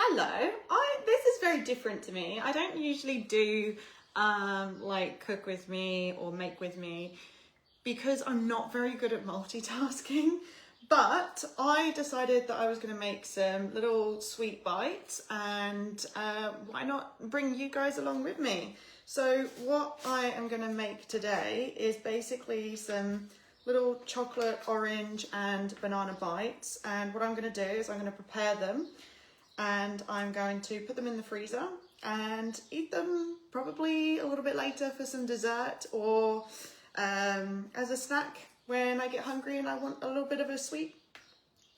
Hello, this is very different to me. I don't usually do like cook with me or make with me because I'm not very good at multitasking. But I decided that I was going to make some little sweet bites, and why not bring you guys along with me? So what I am going to make today is basically some little chocolate, orange and banana bites, and what I'm going to do is I'm going to prepare them and I'm going to put them in the freezer and eat them probably a little bit later for some dessert, or as a snack when I get hungry and I want a little bit of a sweet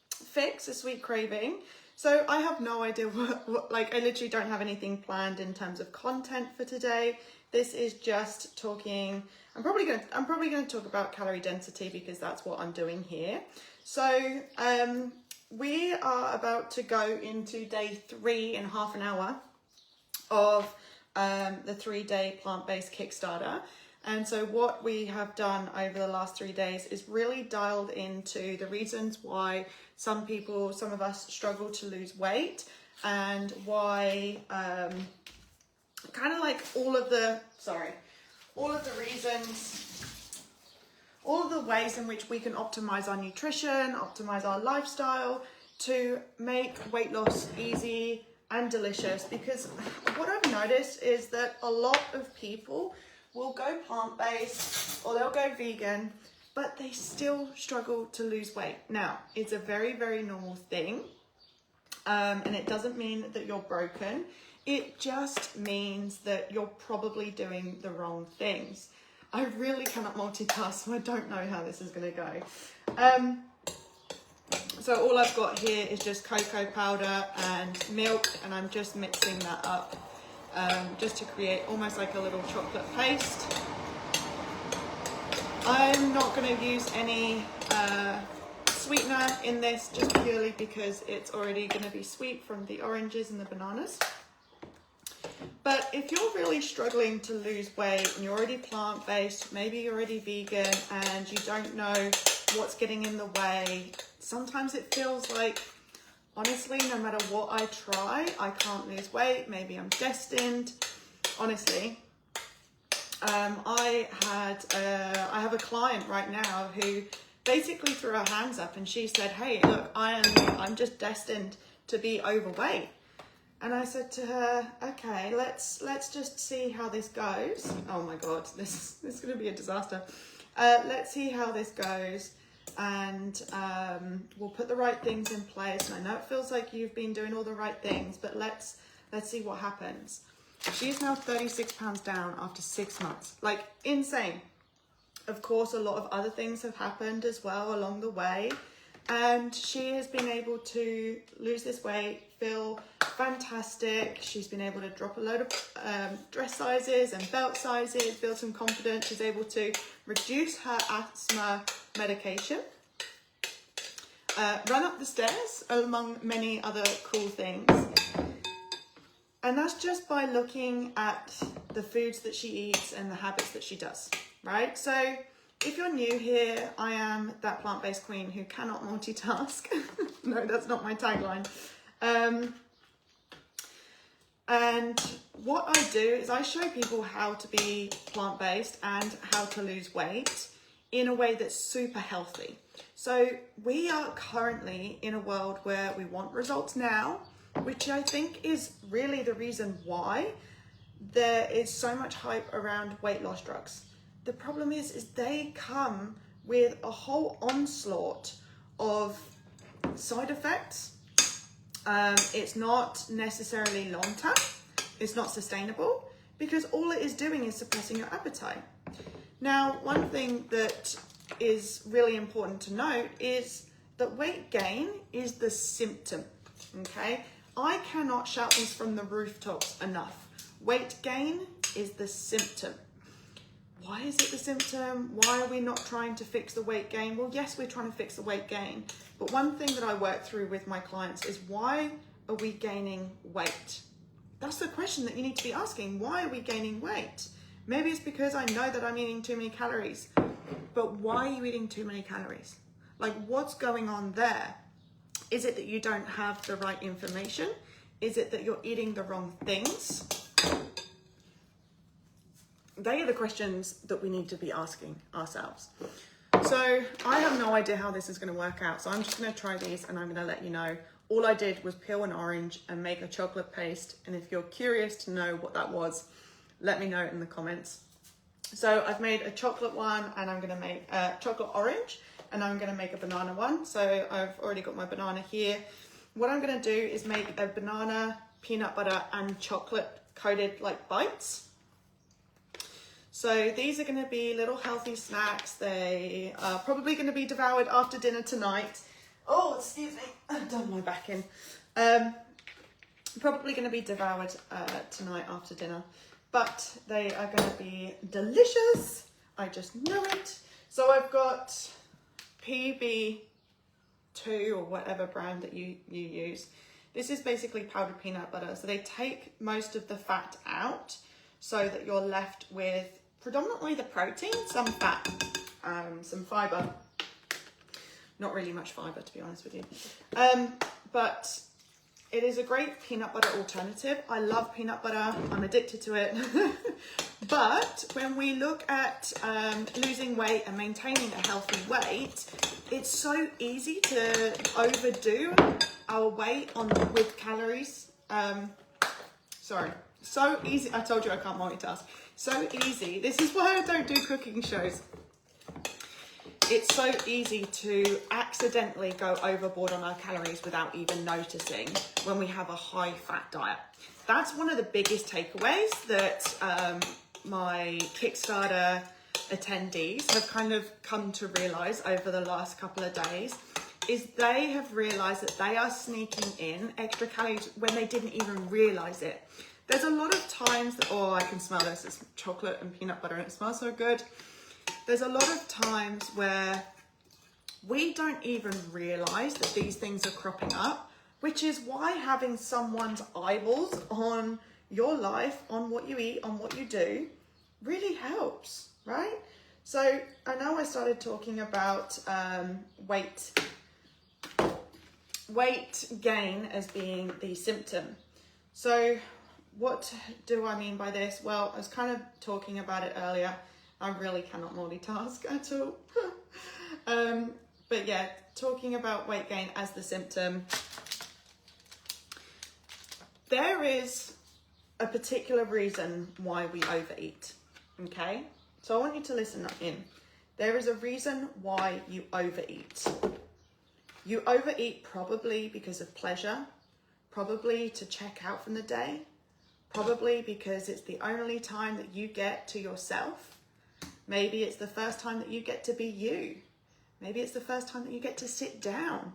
fix, a sweet craving. So I have no idea what I literally don't have anything planned in terms of content for today. This is just talking. I'm probably going to talk about calorie density because that's what I'm doing here. So we are about to go into day 3 in half an hour of the 3-day plant-based Kickstarter. And so what we have done over the last 3 days is really dialed into the reasons why some of us struggle to lose weight, and why kind of like all of the ways in which we can optimize our nutrition, optimize our lifestyle to make weight loss easy and delicious. Because what I've noticed is that a lot of people will go plant-based or they'll go vegan, but they still struggle to lose weight. Now, it's a very, very normal thing, and it doesn't mean that you're broken. It just means that you're probably doing the wrong things. I really cannot multitask, so I don't know how this is going to go. So all I've got here is just cocoa powder and milk, and I'm just mixing that up just to create almost like a little chocolate paste. I'm not going to use any sweetener in this, just purely because it's already going to be sweet from the oranges and the bananas. But if you're really struggling to lose weight and you're already plant-based, maybe you're already vegan and you don't know what's getting in the way, sometimes it feels like, honestly, no matter what I try, I can't lose weight. Maybe I'm destined. Honestly, I have a client right now who basically threw her hands up and she said, "Hey, look, I'm just destined to be overweight." And I said to her, "Okay, let's just see how this goes." Oh my God, this is going to be a disaster. Let's see how this goes, and we'll put the right things in place. And I know it feels like you've been doing all the right things, but let's see what happens. She is now 36 pounds down after 6 months. Like, insane. Of course, a lot of other things have happened as well along the way. And she has been able to lose this weight, feel fantastic. She's been able to drop a load of dress sizes and belt sizes, build some confidence. She's able to reduce her asthma medication, run up the stairs, among many other cool things. And that's just by looking at the foods that she eats and the habits that she does, right? So if you're new here, I am that plant-based queen who cannot multitask. No, that's not my tagline. And what I do is I show people how to be plant-based and how to lose weight in a way that's super healthy. So we are currently in a world where we want results now, which I think is really the reason why there is so much hype around weight loss drugs. The problem is they come with a whole onslaught of side effects. It's not necessarily long-term. It's not sustainable because all it is doing is suppressing your appetite. Now, one thing that is really important to note is that weight gain is the symptom, okay? I cannot shout this from the rooftops enough. Weight gain is the symptom. Why is it the symptom? Why are we not trying to fix the weight gain? Well, yes, we're trying to fix the weight gain. But one thing that I work through with my clients is, why are we gaining weight? That's the question that you need to be asking. Why are we gaining weight? Maybe it's because I know that I'm eating too many calories. But why are you eating too many calories? Like, what's going on there? Is it that you don't have the right information? Is it that you're eating the wrong things? They are the questions that we need to be asking ourselves. So I have no idea how this is going to work out. So I'm just going to try these and I'm going to let you know. All I did was peel an orange and make a chocolate paste. And if you're curious to know what that was, let me know in the comments. So I've made a chocolate one and I'm going to make a chocolate orange and I'm going to make a banana one. So I've already got my banana here. What I'm going to do is make a banana, peanut butter and chocolate coated like bites. So these are going to be little healthy snacks. They are probably going to be devoured after dinner tonight. Oh, excuse me, I've done my back in. Probably going to be devoured tonight after dinner, but they are going to be delicious. I just know it. So I've got PB2 or whatever brand that you use. This is basically powdered peanut butter. So they take most of the fat out so that you're left with predominantly the protein, some fat, some fibre. Not really much fibre, to be honest with you. But it is a great peanut butter alternative. I love peanut butter. I'm addicted to it. But when we look at losing weight and maintaining a healthy weight, it's so easy to overdo our weight with calories. So easy. I told you I can't multitask. So easy. This is why I don't do cooking shows. It's so easy to accidentally go overboard on our calories without even noticing when we have a high fat diet. That's one of the biggest takeaways that my Kickstarter attendees have kind of come to realize over the last couple of days, is they have realized that they are sneaking in extra calories when they didn't even realize it. There's a lot of times that, oh, I can smell this, it's chocolate and peanut butter and it smells so good. There's a lot of times where we don't even realize that these things are cropping up, which is why having someone's eyeballs on your life, on what you eat, on what you do, really helps, right? So I know I started talking about weight gain as being the symptom. So what do I mean by this? Well, I was kind of talking about it earlier. I really cannot multitask at all. But yeah, talking about weight gain as the symptom. There is a particular reason why we overeat, okay? So I want you to listen in. There is a reason why you overeat. You overeat probably because of pleasure, probably to check out from the day, probably because it's the only time that you get to yourself. Maybe it's the first time that you get to be you. Maybe it's the first time that you get to sit down.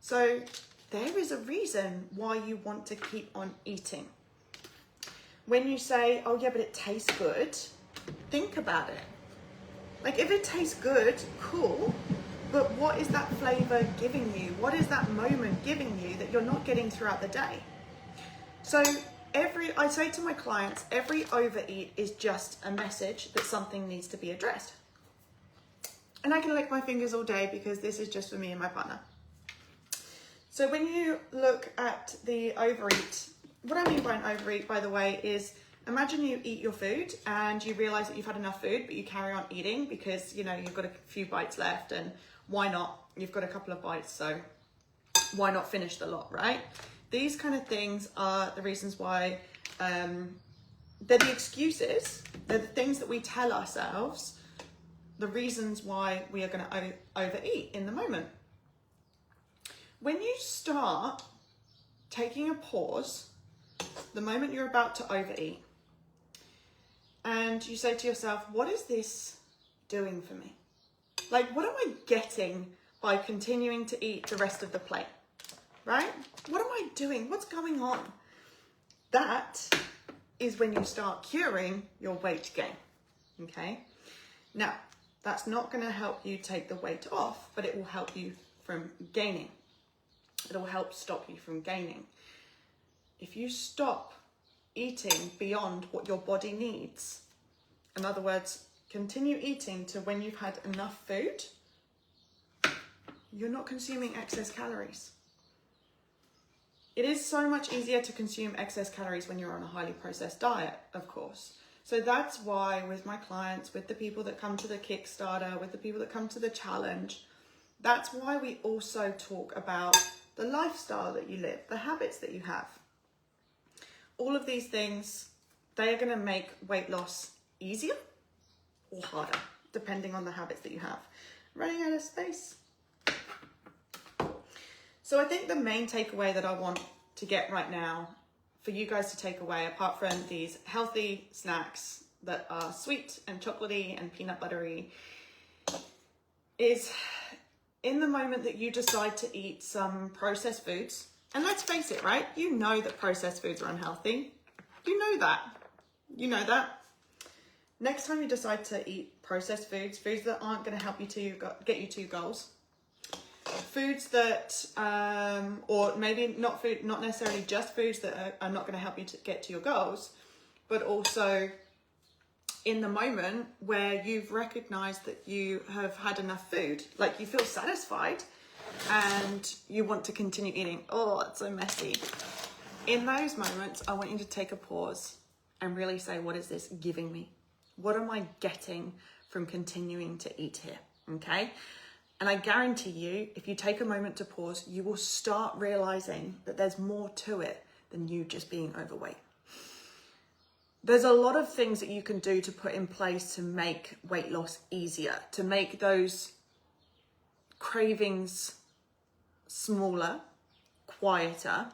So there is a reason why you want to keep on eating. When you say, oh yeah, but it tastes good, think about it. Like if it tastes good, cool, but what is that flavor giving you? What is that moment giving you that you're not getting throughout the day? So I say to my clients, every overeat is just a message that something needs to be addressed. And I can lick my fingers all day because this is just for me and my partner. So when you look at the overeat, what I mean by an overeat, by the way, is imagine you eat your food and you realize that you've had enough food, but you carry on eating because, you know, you've got a few bites left and why not? You've got a couple of bites, so why not finish the lot, right? These kind of things are the reasons why, they're the excuses, they're the things that we tell ourselves, the reasons why we are going to overeat in the moment. When you start taking a pause, the moment you're about to overeat, and you say to yourself, what is this doing for me? Like, what am I getting by continuing to eat the rest of the plate, right? What am I doing? What's going on? That is when you start curing your weight gain, okay? Now, that's not going to help you take the weight off, but it will help you from gaining. It will help stop you from gaining. If you stop eating beyond what your body needs, in other words, continue eating to when you've had enough food, you're not consuming excess calories. It is so much easier to consume excess calories when you're on a highly processed diet, of course. So that's why with my clients, with the people that come to the Kickstarter, with the people that come to the challenge, that's why we also talk about the lifestyle that you live, the habits that you have. All of these things, they are going to make weight loss easier or harder, depending on the habits that you have. Running out of space. So I think the main takeaway that I want to get right now for you guys to take away, apart from these healthy snacks that are sweet and chocolatey and peanut buttery, is in the moment that you decide to eat some processed foods, and let's face it, right? You know that processed foods are unhealthy. You know that. You know that. Next time you decide to eat processed foods, foods that aren't going to help you to get you to your goals, foods that, or maybe not necessarily just foods that are not going to help you to get to your goals, but also in the moment where you've recognized that you have had enough food, like you feel satisfied and you want to continue eating. Oh, it's so messy. In those moments, I want you to take a pause and really say, what is this giving me? What am I getting from continuing to eat here? Okay. And I guarantee you, if you take a moment to pause, you will start realizing that there's more to it than you just being overweight. There's a lot of things that you can do to put in place to make weight loss easier, to make those cravings smaller, quieter.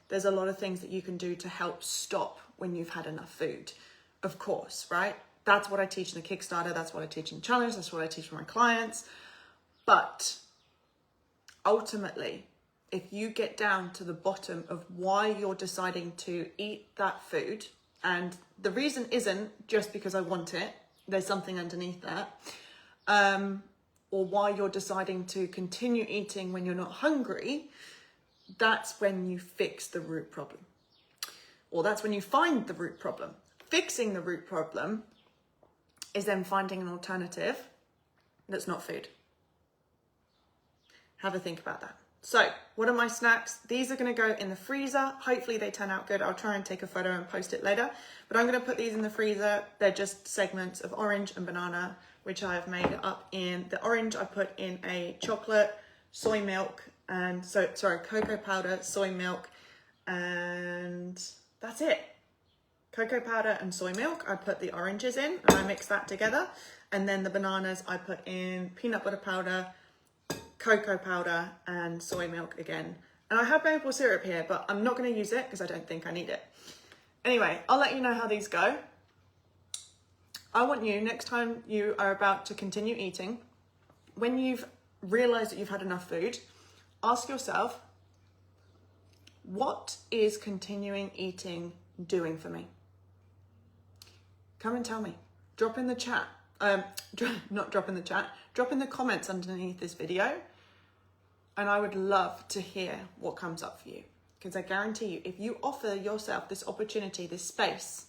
There's a lot of things that you can do to help stop when you've had enough food, of course, right? That's what I teach in the Kickstarter. That's what I teach in the challenge. That's what I teach my clients. But ultimately, if you get down to the bottom of why you're deciding to eat that food, and the reason isn't just because I want it, there's something underneath that, or why you're deciding to continue eating when you're not hungry, that's when you fix the root problem. Or that's when you find the root problem. Fixing the root problem is then finding an alternative that's not food. Have a think about that. So what are my snacks? These are going to go in the freezer. Hopefully they turn out good. I'll try and take a photo and post it later. But I'm going to put these in the freezer. They're just segments of orange and banana, which I have made up in the orange. I put in a chocolate, soy milk, and cocoa powder, soy milk, and that's it. Cocoa powder and soy milk. I put the oranges in and I mix that together. And then the bananas, I put in peanut butter powder, cocoa powder and soy milk again. And I have maple syrup here, but I'm not going to use it because I don't think I need it. Anyway, I'll let you know how these go. I want you, next time you are about to continue eating, when you've realized that you've had enough food, ask yourself, what is continuing eating doing for me? Come and tell me. Drop in the chat. Not drop in the chat. Drop in the comments underneath this video. And I would love to hear what comes up for you. Because I guarantee you, if you offer yourself this opportunity, this space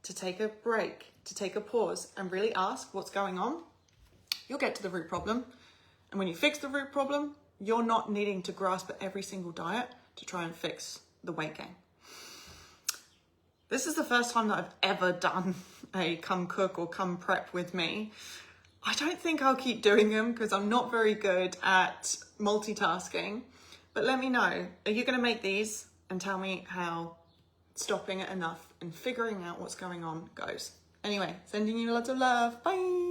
to take a break, to take a pause and really ask what's going on, you'll get to the root problem. And when you fix the root problem, you're not needing to grasp at every single diet to try and fix the weight gain. This is the first time that I've ever done a come cook or come prep with me. I don't think I'll keep doing them because I'm not very good at multitasking. But let me know, are you going to make these and tell me how stopping at enough and figuring out what's going on goes? Anyway, sending you lots of love. Bye.